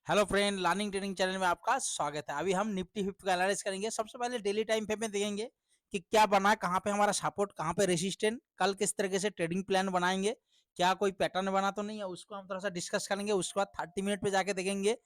Hello friend, learning training channel में आपका स्वागत है। अभी हम निफ्टी फिफ्टी का एनालिसिस करेंगे। सबसे पहले डेली टाइम फ्रेम में देखेंगे कि क्या बना है, कहाँ पे हमारा सपोर्ट, कहाँ पे रेसिस्टेंट, कल किस तरीके से ट्रेडिंग प्लान बनाएंगे, क्या कोई पैटर्न बना तो नहीं है, उसको हम थोड़ा सा डिस्कस करेंगे। उसके बाद 30 मिनट पे जाके देखेंगे,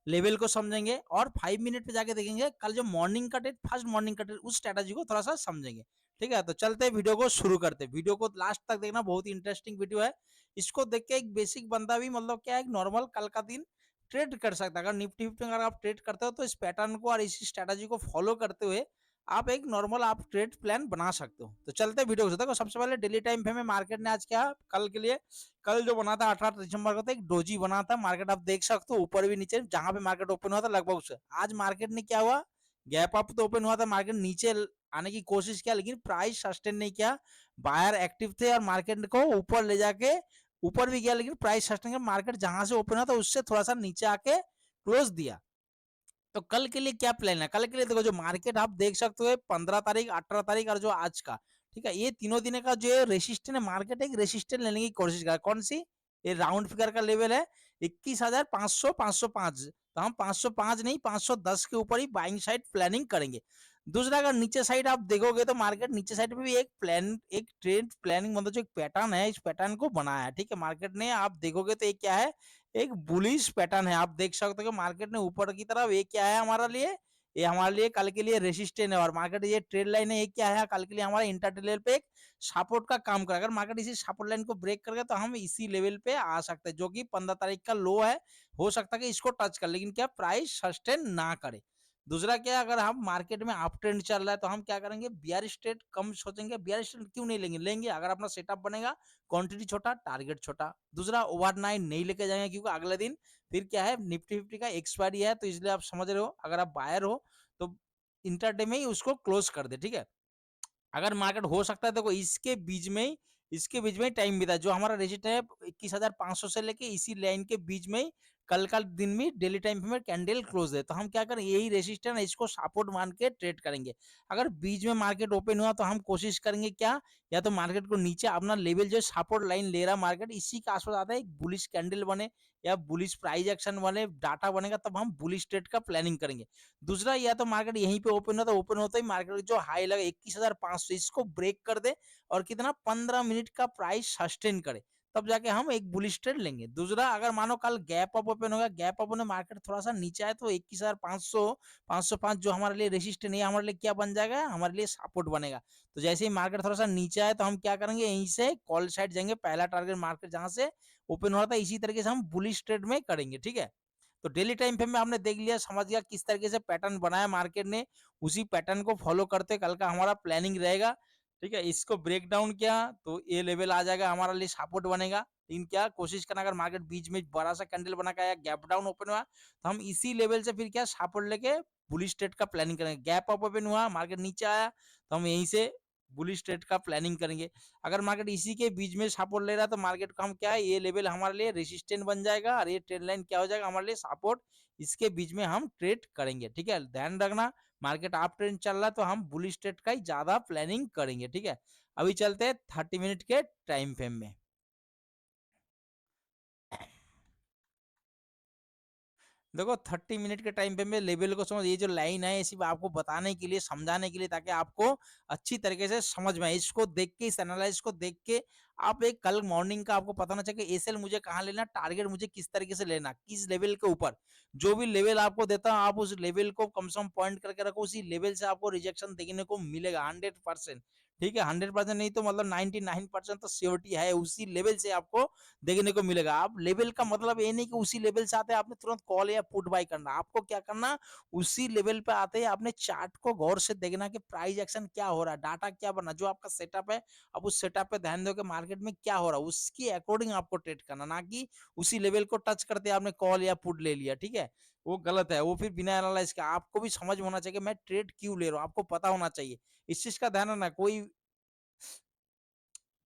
लेवल को समझेंगे, और 5 मिनट पे जाके देखेंगे कल जो मॉर्निंग का ट्रेड, फर्स्ट मॉर्निंग का ट्रेड, उस स्ट्रेटेजी को थोड़ा सा समझेंगे। ठीक है, तो चलते हैं, वीडियो को शुरू करते हैं। वीडियो को लास्ट तक देखना, बहुत ही इंटरेस्टिंग वीडियो है। इसको देख के एक बेसिक बंदा भी, मतलब क्या, एक नॉर्मल कल का दिन ट्रेड कर सकता है। अगर निफ्टी फिफ्टी अगर आप ट्रेड करते हो तो इस पैटर्न को और इसी स्ट्रेटजी को फॉलो करते हुए आप एक नॉर्मल आप ट्रेड प्लान बना सकते हो। तो चलते हैं वीडियो को। देखो, सबसे पहले डेली टाइम फ्रेम में मार्केट ने आज क्या, कल के लिए, कल जो बना था 18 दिसंबर को, तो एक डोजी बना था। मार्केट आप देख सकते हो, ऊपर भी नीचे, जहां पे मार्केट ओपन हुआ था लगभग उससे आज मार्केट ने क्या हुआ, गैप अप तो ओपन हुआ था, मार्केट नीचे आने की कोशिश किया, लेकिन प्राइस सस्टेन नहीं किया। बायर एक्टिव थे और मार्केट को ऊपर ले जाके, ऊपर भी गया, लेकिन प्राइस सस्टेन, मार्केट जहां से ओपन हुआ था उससे थोड़ा सा नीचे आके क्लोज दिया। तो कल के लिए क्या प्लान है? कल के लिए देखो, जो मार्केट आप देख सकते हो 15 तारीख, 18 तारीख और जो आज का, ठीक है, ये तीनों दिन का जो रेसिस्टेंट है, मार्केट एक रेसिस्टेंट लेने की कोशिश कर, कौन सी, ये राउंड फिगर का लेवल है 21,500, 505। तो हम 505 नहीं, 510 के ऊपर ही बाइंग साइड प्लानिंग करेंगे। दूसरा, अगर नीचे साइड आप देखोगे तो मार्केट नीचे साइड पे भी एक प्लान, एक ट्रेड प्लानिंग, मतलब जो एक पैटर्न है, इस पैटर्न को बनाया है। ठीक है, मार्केट ने, आप देखोगे तो ये क्या है, एक बुलिश पैटर्न है। आप देख सकते हो कि मार्केट ने ऊपर की तरफ, ये क्या है हमारा लिए, ये हमारे लिए कल के लिए रेसिस्टेंट है, और मार्केट ये ट्रेड लाइन है, ये क्या है, कल के लिए हमारा इंटर लेवल पे एक सपोर्ट का काम करेगा। अगर मार्केट इसी सपोर्ट लाइन को ब्रेक करेगा तो हम इसी लेवल पे आ सकते हैं, जो कि 15 तारीख का लो है। हो सकता है कि इसको टच कर, लेकिन क्या प्राइस सस्टेन ना करे। दूसरा क्या, अगर हम मार्केट में अप ट्रेंड चल रहा है तो हम क्या करेंगे, बियर स्ट्रेट कम सोचेंगे। बियर स्ट्रेट क्यों नहीं लेंगे, लेंगे अगर अपना सेटअप बनेगा, क्वांटिटी छोटा, टारगेट छोटा। दूसरा, ओवरनाइट नहीं लेके जाएंगे, क्योंकि अगले दिन फिर क्या है, निफ्टी फिफ्टी का एक्सपायरी है, तो इसलिए आप समझ रहे हो, अगर आप बायर हो तो इंटरडे में ही उसको क्लोज कर दे। ठीक है, अगर मार्केट हो सकता है, देखो इसके बीच में ही, इसके बीच में ही टाइम बीता, जो हमारा रेजिस्टेंस है 21,500 से लेके इसी लाइन के बीच में ही कल का दिन में डेली टाइम पे कैंडल क्लोज है। तो हम क्या करें, यही रेजिस्टेंस है, इसको सपोर्ट मान के ट्रेड करेंगे। अगर बीच में मार्केट ओपन हुआ तो हम कोशिश करेंगे क्या, या तो मार्केट को नीचे अपना लेवल जो सपोर्ट लाइन ले रहा मार्केट, इसी के आसपास आता है, एक बुलिश कैंडल बने या बुलिश प्राइस एक्शन बने, डाटा बनेगा, तब हम बुलिश ट्रेड का प्लानिंग करेंगे। दूसरा, या तो मार्केट यहीं पे ओपन होता है, ओपन होता ही मार्केट जो हाई लगा 21,500, इसको ब्रेक कर दे और कितना 15 मिनट का प्राइस सस्टेन करे, तब जाके हम एक बुलिश ट्रेड लेंगे। दूसरा, अगर मानो कल गैप अप ओपन होगा, गैप अप होने मार्केट थोड़ा सा नीचे आए, तो 21,500, 505 जो हमारे लिए रेसिस्टेंट है, हमारे लिए क्या बन जाएगा, हमारे लिए सपोर्ट बनेगा। तो जैसे ही मार्केट थोड़ा सा नीचे आए तो हम क्या करेंगे, यहीं से कॉल साइड जाएंगे, पहला टारगेट मार्केट जहां से ओपन हो रहा था, इसी तरीके से हम बुलिश ट्रेड में करेंगे। ठीक है, तो डेली टाइम फ्रेम में आपने देख लिया, समझ गया किस तरीके से पैटर्न बनाया मार्केट ने, उसी पैटर्न को फॉलो करते कल का हमारा प्लानिंग रहेगा। ठीक है, इसको ब्रेक डाउन किया तो ये लेवल आ जाएगा, हमारा लिए सपोर्ट बनेगा। लेकिन क्या कोशिश करना, अगर मार्केट बीच में बड़ा सा कैंडल बना का या गैप डाउन ओपन हुआ, तो हम इसी लेवल से फिर क्या सपोर्ट लेके बुलिश ट्रेड का प्लानिंग करेंगे। गैप अप ओपन हुआ, मार्केट नीचे आया, तो हम यहीं से बुलिश ट्रेड का प्लानिंग करेंगे। अगर मार्केट इसी के बीच में सपोर्ट ले रहा है तो मार्केट को हम क्या है, ये लेवल हमारे लिए रेसिस्टेंट बन जाएगा, और ये ट्रेड लाइन क्या हो जाएगा, हमारे लिए सपोर्ट। इसके बीच में हम ट्रेड करेंगे। ठीक है, ध्यान रखना, मार्केट अप ट्रेंड चल रहा है तो हम बुलिश ट्रेड का ही ज्यादा प्लानिंग करेंगे। ठीक है, अभी चलते हैं 30 मिनट के टाइम फ्रेम में। देखो, 30 मिनट के टाइम पे में लेवल को समझ, ये जो लाइन है ये सिर्फ आपको बताने के लिए, समझाने के लिए, ताकि आपको अच्छी तरीके से समझ में आए। इसको देख के, इस एनालाइज को देख के आप एक कल मॉर्निंग का आपको पता ना चले कि एसएल मुझे कहाँ लेना, टारगेट मुझे किस तरीके से लेना, किस लेवल के ऊपर। जो भी लेवल आपको देता हूँ, आप उस लेवल को कम से कम पॉइंट करके रखो, उसी लेवल से आपको रिजेक्शन देखने को मिलेगा 100%। ठीक है, 100% नहीं तो मतलब 99% तो श्योरिटी है, उसी लेवल से आपको देखने को मिलेगा। आप लेवल का मतलब ये नहीं कि उसी लेवल से आते हैं आपने तुरंत कॉल या पुट बाय करना, आपको क्या करना, उसी लेवल पे आते हैं आपने चार्ट को गौर से देखना कि प्राइस एक्शन क्या हो रहा है, डाटा क्या बना, जो आपका सेटअप है, अब उस सेटअप पे ध्यान दो कि मार्केट में क्या हो रहा है, उसके अकॉर्डिंग आपको ट्रेड करना, ना कि उसी लेवल को टच करते आपने कॉल या पुट ले लिया। ठीक है, वो गलत है, वो फिर बिना एनालाइज के। आपको भी समझ में होना चाहिए कि मैं ट्रेड क्यों ले रहा हूँ, आपको पता होना चाहिए, इस चीज का ध्यान रखना। कोई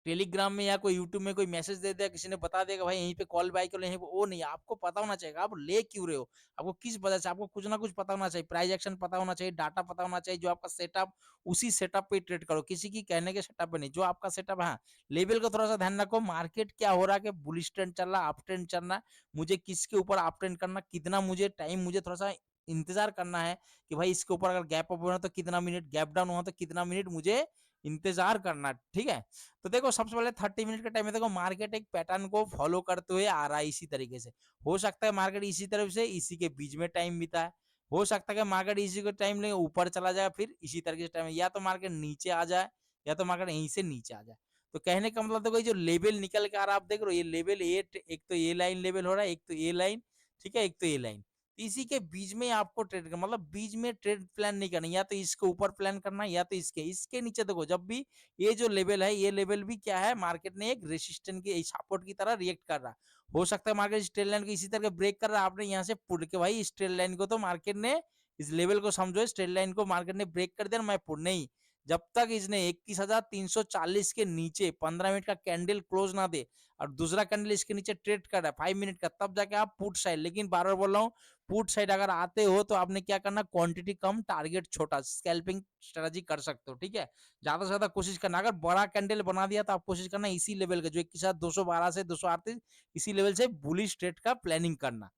टेलीग्राम में या कोई यूट्यूब में कोई मैसेज दे दिया, किसी ने बता देगा भाई यहीं पे कॉल बाय करो, यहीं पे वो नहीं, आपको पता होना चाहिए आप ले क्यों रहे हो, आपको किस वजह से, आपको कुछ ना कुछ पता होना चाहिए, प्राइस एक्शन पता होना चाहिए, डाटा पता होना चाहिए, जो आपका सेटअप, उसी सेटअप पे ट्रेड करो, किसी की कहने के सेटअप पे नहीं, जो आपका सेटअप है। हाँ, लेवल को थोड़ा सा ध्यान रखो, मार्केट क्या हो रहा है, कि बुलिश ट्रेंड चल रहा है, अप ट्रेंड चल रहा है, मुझे किसके ऊपर अप ट्रेंड करना, कितना मुझे टाइम, मुझे थोड़ा सा इंतजार करना है कि भाई इसके ऊपर अगर गैप अप हुआ तो कितना मिनट, गैप डाउन हुआ तो कितना मिनट मुझे इंतजार करना, ठीक है। तो देखो सबसे पहले 30 मिनट के टाइम में देखो मार्केट एक पैटर्न को फॉलो करते हुए आ रहा है इसी तरीके से, हो सकता है मार्केट इसी तरफ से इसी के बीच में टाइम बिता है, हो सकता है कि मार्केट इसी को टाइम लेके ऊपर चला जाए, फिर इसी तरीके से टाइम, या तो मार्केट नीचे आ जाए, या तो मार्केट यहीं से नीचे आ जाए। तो कहने का मतलब देखो, जो लेवल निकल के आ रहा है आप देख रहे हो, ये लेवल ए, एक तो ये लाइन लेवल हो रहा है, एक तो ये लाइन, ठीक है, एक तो ये लाइन, इसी के बीच में आपको ट्रेड करना, मतलब बीच में ट्रेड प्लान नहीं करना, या तो इसके ऊपर प्लान करना है, या तो इसके नीचे। देखो जब भी ये जो लेवल है, ये लेवल भी क्या है, मार्केट ने एक रेसिस्टेंट की सपोर्ट की तरह रिएक्ट कर रहा है, हो सकता है मार्केट स्ट्रेट लाइन को इसी तरह ब्रेक कर रहा है, आपने यहाँ से पुट के भाई स्ट्रेट लाइन को तो मार्केट ने, इस लेवल को समझो, स्ट्रेट लाइन को मार्केट ने ब्रेक कर दिया, मैं पुट नहीं, जब तक इसने 21,340 के नीचे 15 मिनट का कैंडल क्लोज ना दे, और दूसरा कैंडल इसके नीचे ट्रेड कर रहा है 5 मिनट का, तब जाके आप पुट साइड, लेकिन बार बार बोल रहा हूँ, पुट साइड अगर आते हो तो आपने क्या करना, क्वांटिटी कम, टारगेट छोटा, स्कैल्पिंग स्ट्रेटजी कर सकते हो, ठीक है। ज्यादा से ज्यादा कोशिश करना, अगर बड़ा कैंडल बना दिया तो आप कोशिश करना इसी लेवल का, जो 21,212 से 238, इसी लेवल से बुलिश ट्रेड का प्लानिंग करना,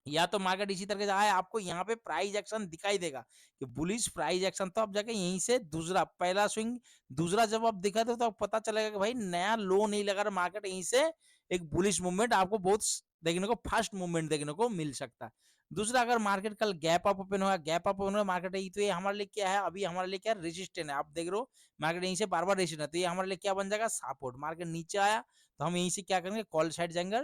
या तो मार्केट इसी तरह से आए, आपको यहाँ पे प्राइस एक्शन दिखाई देगा कि बुलिश प्राइस एक्शन, तो आप जाके यहीं से दूसरा, पहला स्विंग, दूसरा जब आप दिखा दो तो आपको पता चलेगा कि भाई नया लो नहीं लगा रहा, मार्केट यहीं से एक बुलिश मूवमेंट आपको बहुत देखने को, फास्ट मूवमेंट देखने को मिल सकता है। दूसरा, अगर मार्केट कल गैप अप ओपन हुआ, गैप अप ओपन हुआ मार्केट, तो ये हमारे लिए क्या है, अभी हमारे लिए क्या रेजिस्टेंट है, आप देख रहे हो मार्केट यहीं से बार बार रेजिस्टेंट है, तो ये हमारे लिए क्या बन जाएगा, सपोर्ट, मार्केट नीचे आया तो हम यहीं से क्या करेंगे, कॉल साइड जाएंगे,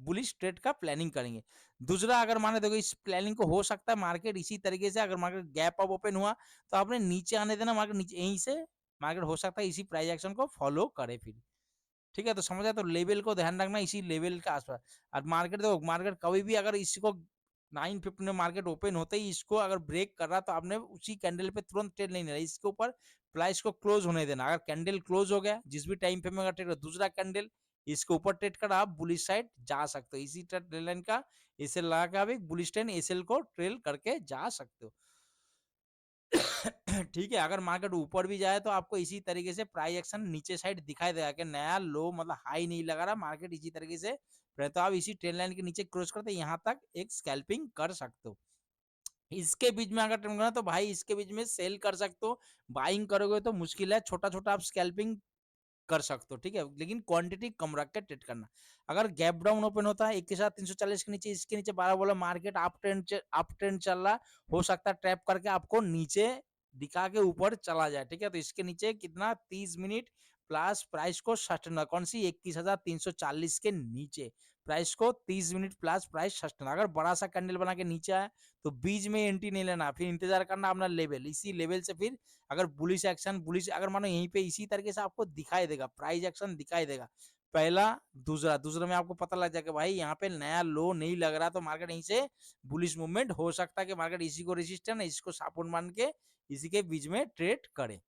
बुलिश ट्रेड का प्लानिंग करेंगे। दूसरा, अगर माने देखो इस प्लानिंग को हो सकता है मार्केट इसी तरीके से, अगर मार्केट गैप अप ओपन हुआ तो आपने नीचे आने देना, मार्केट नीचे यहीं से मार्केट हो सकता है इसी प्राइस एक्शन को फॉलो करे फिर, ठीक है। तो समझ आया, तो लेवल को ध्यान रखना, इसी लेवल के आसपास। और मार्केट देखो, मार्केट कभी भी अगर इसको 950 में मार्केट ओपन होते ही इसको अगर ब्रेक कर रहा, तो आपने उसी कैंडल पे तुरंत ट्रेड नहीं लेना, इसके ऊपर प्राइस को क्लोज होने देना, अगर कैंडल क्लोज हो गया जिस भी टाइम पे में अगर ट्रेड, दूसरा कैंडल इसके ऊपर ट्रेड कर आप बुलिश साइड जा सकते हो, इसी ट्रेड लाइन का एसएल लगा के आप एक बुलिश ट्रेंड एसएल को ट्रेल करके जा सकते हो। ठीक है, अगर मार्केट ऊपर भी जाए तो आपको इसी तरीके से प्राइस एक्शन नीचे साइड दिखाई देगा कि नया लो, मतलब हाई नहीं लगा रहा मार्केट, इसी तरीके से तो आप इसी ट्रेंड लाइन के नीचे क्रॉस करते यहाँ तक एक स्कैल्पिंग कर सकते हो। इसके बीच में अगर ट्रेड करना तो भाई इसके बीच में सेल कर सकते हो, बाइंग करोगे तो मुश्किल है, छोटा छोटा आप स्कैल्पिंग कर सकते हो, ठीक है, लेकिन क्वांटिटी कम रख के ट्रेड करना। अगर गैप डाउन ओपन होता है 21,340 के नीचे, इसके नीचे 12 बोला मार्केट अप ट्रेंड चल रहा, हो सकता है ट्रैप करके आपको नीचे दिखा के ऊपर चला जाए, ठीक है। तो इसके नीचे कितना, 30 मिनट प्लस प्राइस को सस्टेन, कौन सी 21,340 के नीचे प्राइस को 30 मिनट प्लस प्राइस सस्टेन, अगर बड़ा सा कैंडल बना के नीचे आए तो बीच में एंट्री नहीं लेना, फिर इंतजार करना अपना लेवल, इसी लेवल से फिर अगर बुलिश एक्शन, बुलिश अगर मानो यहीं पे इसी तरीके से आपको दिखाई देगा, प्राइस एक्शन दिखाई देगा, पहला, दूसरा, दूसरे में आपको पता लग जाएगा भाई यहाँ पे नया लो नहीं लग रहा, तो मार्केट यहीं से बुलिश मूवमेंट हो सकता है कि मार्केट इसी को रेजिस्टेंस, इसको सपोर्ट मान के इसी के बीच में ट्रेड करे,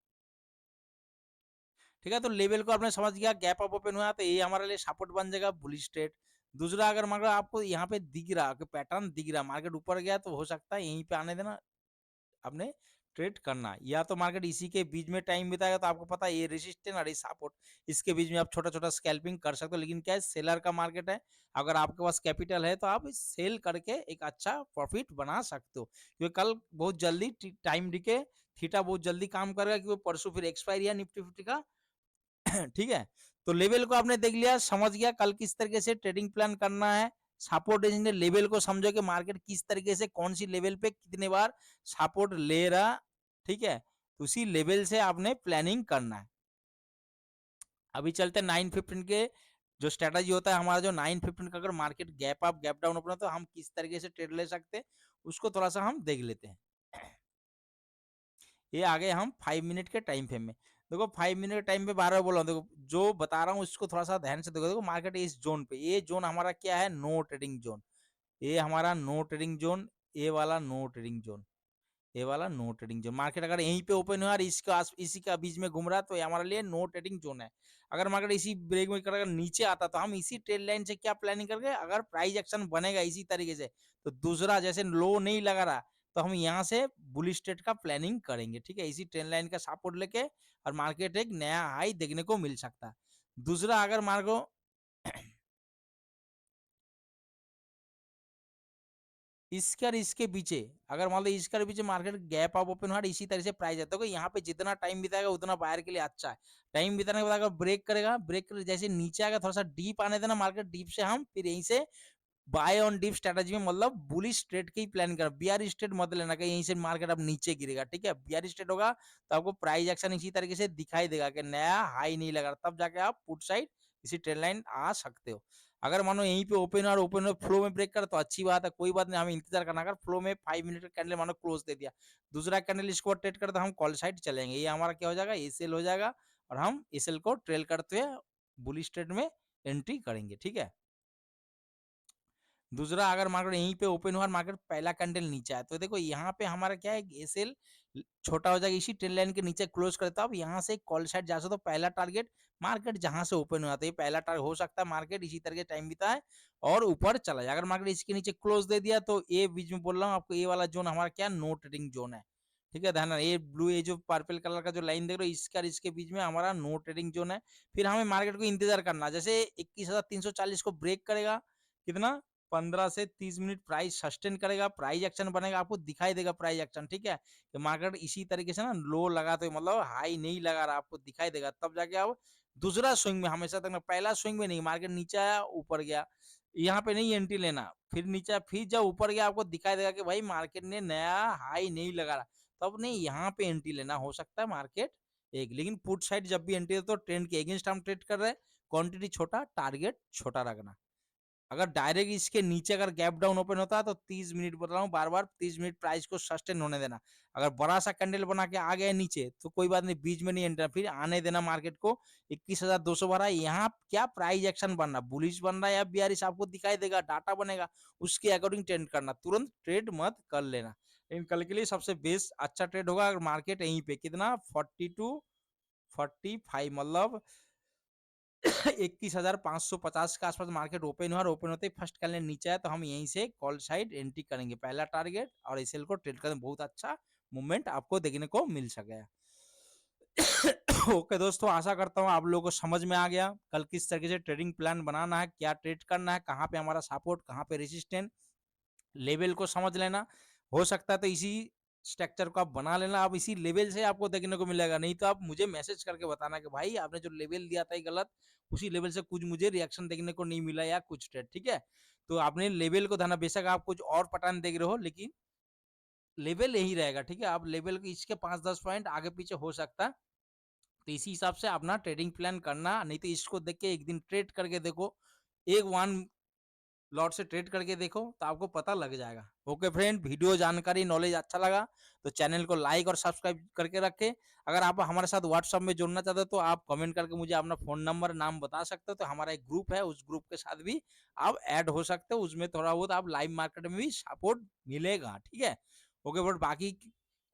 ठीक है। तो लेवल को आपने समझ गया, गैप अप ओपन हुआ तो ये हमारे लिए सपोर्ट बन जाएगा, बुलिश ट्रेड। दूसरा, अगर मार्केट आपको यहाँ पे दिख रहा कि पैटर्न दिख रहा, मार्केट ऊपर गया तो हो सकता है यहीं पे आने देना, आपने ट्रेड करना, या तो मार्केट इसी के बीच में टाइम बिताएगा, तो आपको पता है ये रेजिस्टेंस और ये सपोर्ट, इसके बीच में आप छोटा छोटा स्कैल्पिंग कर सकते हो, लेकिन क्या है, सेलर का मार्केट है, अगर आपके पास कैपिटल है तो आप सेल करके एक अच्छा प्रॉफिट बना सकते हो, क्योंकि कल बहुत जल्दी टाइम डिके, थीटा बहुत जल्दी काम करेगा, क्योंकि परसों फिर एक्सपायरी है निफ्टी फिफ्टी का। ठीक है, तो लेवल को आपने देख लिया, समझ गया कल किस तरीके से ट्रेडिंग प्लान करना है, सपोर्ट ने लेवल को समझो कि मार्केट किस तरीके से कौन सी लेवल पे कितने बार सपोर्ट ले रहा, ठीक है, तो उसी लेवल से आपने प्लानिंग करना है। अभी चलते 915 के, जो स्ट्रेटजी होता है हमारा, जो 915 का अगर market gap up gap down अपना, तो हम किस तरीके से ट्रेड ले सकते हैं उसको थोड़ा सा हम देख लेते हैं। ये आ गए हम 5 मिनट के टाइम फ्रेम में। देखो 5 मिनट के टाइम पे 12 बोला, देखो जो बता रहा हूँ इसको थोड़ा सा ध्यान से देखो, देखो मार्केट इस जोन पे, ये जोन हमारा क्या है, नो ट्रेडिंग जोन, ये हमारा नो ट्रेडिंग जोन, ये वाला नो ट्रेडिंग जोन, ये वाला नो ट्रेडिंग जोन। मार्केट अगर यहीं पे ओपन हुआ और इसका इसी का बीच में घूम रहा है तो ये हमारे लिए नो ट्रेडिंग जोन है। अगर मार्केट इसी ब्रेक में अगर नीचे आता तो हम इसी ट्रेड लाइन से क्या प्लानिंग करके, अगर प्राइस एक्शन बनेगा इसी तरीके से तो दूसरा जैसे लो नहीं लगा रहा तो हम यहाँ से बुलिश ट्रेड का प्लानिंग करेंगे। ठीक है, इसी ट्रेंड लाइन का सपोर्ट लेके और मार्केट एक नया हाई देखने को मिल सकता है। दूसरा अगर मार्को इसके और इसके पीछे अगर मान लो इसके और पीछे मार्केट गैप अप ओपन हुआ और इसी तरह से प्राइस है तो यहाँ पे जितना टाइम बिताएगा उतना बायर के लिए अच्छा है। टाइम बिताने के बाद अगर ब्रेक करेगा, ब्रेक कर जैसे नीचे आएगा थोड़ा सा डीप आने देना मार्केट, डीप से हम फिर यहीं से बाय ऑन डिप स्ट्रेटजी में मतलब बुलिश ट्रेड की प्लान कर, बियर स्ट्रेट मत लेना कि यहीं से मार्केट अब नीचे गिरेगा। ठीक है, बियर स्ट्रेट होगा तो आपको प्राइस एक्शन इसी तरीके से दिखाई देगा कि नया हाई नहीं लगा, तब जाके आप पुट साइड इसी ट्रेड लाइन आ सकते हो। अगर मानो यहीं पे ओपन और ओपन फ्लो में ब्रेक कर तो अच्छी बात है, कोई बात नहीं, हमें इंतजार करना। अगर फ्लो में 5 मिनट का कैंडल मानो क्लोज दे दिया, दूसरा कैंडल इसको ट्रेड कर तो हम कॉल साइड चलेंगे, ये हमारा क्या हो जाएगा, ए सेल हो जाएगा और हम ए सेल को ट्रेल करते हुए बुलिश ट्रेड में एंट्री करेंगे। ठीक है, दूसरा अगर मार्केट यहीं पे ओपन हुआ और मार्केट पहला कैंडल नीचे आया तो देखो यहाँ पे हमारा क्या है, एसएल छोटा हो जाएगा, इसी ट्रेंड लाइन के नीचे क्लोज करता है। अब यहाँ से कॉल साइड जा सकते हो, पहला टारगेट मार्केट जहां से ओपन हुआ था ये पहला टारगेट हो सकता है, मार्केट इसी तरह के टाइम बिताए और ऊपर चला जाए। अगर मार्केट इसके नीचे क्लोज दे दिया तो ये बीच में बोल रहा हूँ आपको, ये वाला जोन हमारा क्या नो ट्रेडिंग जोन है। ठीक है, ध्यान, ये ब्लू, ये जो पर्पल कलर का जो लाइन देख रहे हो इसका और इसके बीच में हमारा नो ट्रेडिंग जोन है। फिर हमें मार्केट को इंतजार करना, जैसे 21,340 को ब्रेक करेगा, कितना 15 से 30 मिनट प्राइस सस्टेन करेगा, प्राइस एक्शन बनेगा, आपको दिखाई देगा प्राइस एक्शन। ठीक है, कि मार्केट इसी तरीके से ना लो लगा तो मतलब हाई नहीं लगा रहा, आपको दिखाई देगा, तब जाके आप दूसरा स्विंग में हमेशा तक ना, पहला स्विंग में नहीं, मार्केट नीचे आया ऊपर गया यहाँ पे नहीं एंट्री लेना, फिर नीचे फिर जब ऊपर गया आपको दिखाई देगा कि भाई मार्केट ने नया हाई नहीं लगा रहा, तब नहीं यहाँ पे एंट्री लेना। हो सकता है मार्केट एक, लेकिन पुट साइड जब भी एंट्री तो ट्रेंड के अगेंस्ट हम ट्रेड कर रहे हैं, क्वांटिटी छोटा, टारगेट छोटा रखना। अगर डायरेक्ट इसके नीचे अगर गैप डाउन ओपन होता है तो 30 मिनट बोल रहा हूँ बार बार, 30 मिनट प्राइस को सस्टेन होने देना। अगर बड़ा सा कैंडल बना के आ गया नीचे तो कोई बात नहीं, बीच में नहीं एंटर, फिर आने देना मार्केट को 21,212। यहाँ क्या प्राइस एक्शन बन रहा, बुलिश बन रहा है या बियरिश, आपको दिखाई देगा, डाटा बनेगा, उसके अकॉर्डिंग ट्रेड करना, तुरंत ट्रेड मत कर लेना। लेकिन कल के लिए सबसे बेस्ट अच्छा ट्रेड होगा अगर मार्केट यहीं पे कितना 42-45 मतलब 21,550 के आसपास मार्केट ओपन हुआ और ओपन होते ही फर्स्ट कैंडल नीचे आया तो हम यहीं से कॉल साइड एंट्री करेंगे, पहला टारगेट, और एसएल को ट्रेड करें, बहुत अच्छा मूवमेंट आपको देखने को मिल सकेगा। ओके दोस्तों, आशा करता हूँ आप लोगों को समझ में आ गया कल किस तरीके से ट्रेडिंग प्लान बनाना है, क्या ट्रेड करना है, कहाँ पे हमारा सपोर्ट, कहाँ पे रेजिस्टेंस, लेवल को समझ लेना। हो सकता है तो इसी स्ट्रक्चर को आप बना लेना, अब इसी लेवल से आपको देखने को मिलेगा, नहीं तो आप मुझे मैसेज करके बताना कि भाई आपने जो लेवल दिया था ये गलत, उसी लेवल से कुछ मुझे रिएक्शन देखने को नहीं मिला या कुछ ट्रेड। ठीक है, तो आपने लेवल को ध्यान, बेशक आप कुछ और पैटर्न देख रहे हो लेकिन लेवल यही रहेगा। ठीक है, आप लेवल को इसके 5-10 पॉइंट आगे पीछे हो सकता है, तो इसी हिसाब से अपना ट्रेडिंग प्लान करना, नहीं तो इसको देख के एक दिन ट्रेड करके देखो, एक वन लॉट से ट्रेड करके देखो तो आपको पता लग जाएगा। ओके फ्रेंड, वीडियो जानकारी नॉलेज अच्छा लगा तो चैनल को लाइक और सब्सक्राइब करके रखे। अगर आप हमारे साथ व्हाट्सएप में जुड़ना चाहते हो तो आप कमेंट करके मुझे अपना फोन नंबर नाम बता सकते हो, तो हमारा एक ग्रुप है, उस ग्रुप के साथ भी आप ऐड हो सकते हो, उसमें थोड़ा बहुत आप लाइव मार्केट में भी सपोर्ट मिलेगा। ठीक है, ओके, बट बाकी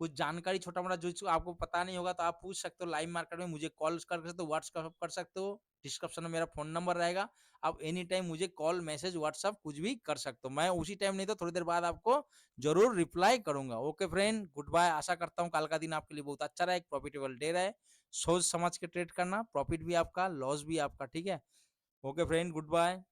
कुछ जानकारी छोटा मोटा जो आपको पता नहीं होगा तो आप पूछ सकते हो लाइव मार्केट में, मुझे कॉल कर सकते हो, व्हाट्सएप कर सकते हो, डिस्क्रिप्शन में मेरा फोन नंबर रहेगा, आप एनी टाइम मुझे कॉल, मैसेज, व्हाट्सएप कुछ भी कर सकते हो, मैं उसी टाइम नहीं तो थोड़ी देर बाद आपको जरूर रिप्लाई करूंगा। ओके फ्रेंड, गुड बाय, आशा करता हूँ कल का दिन आपके लिए बहुत अच्छा रहा, एक प्रॉफिटेबल डे रहे, सोच समझ के ट्रेड करना, प्रॉफिट भी आपका, लॉस भी आपका। ठीक है, ओके फ्रेंड, गुड बाय।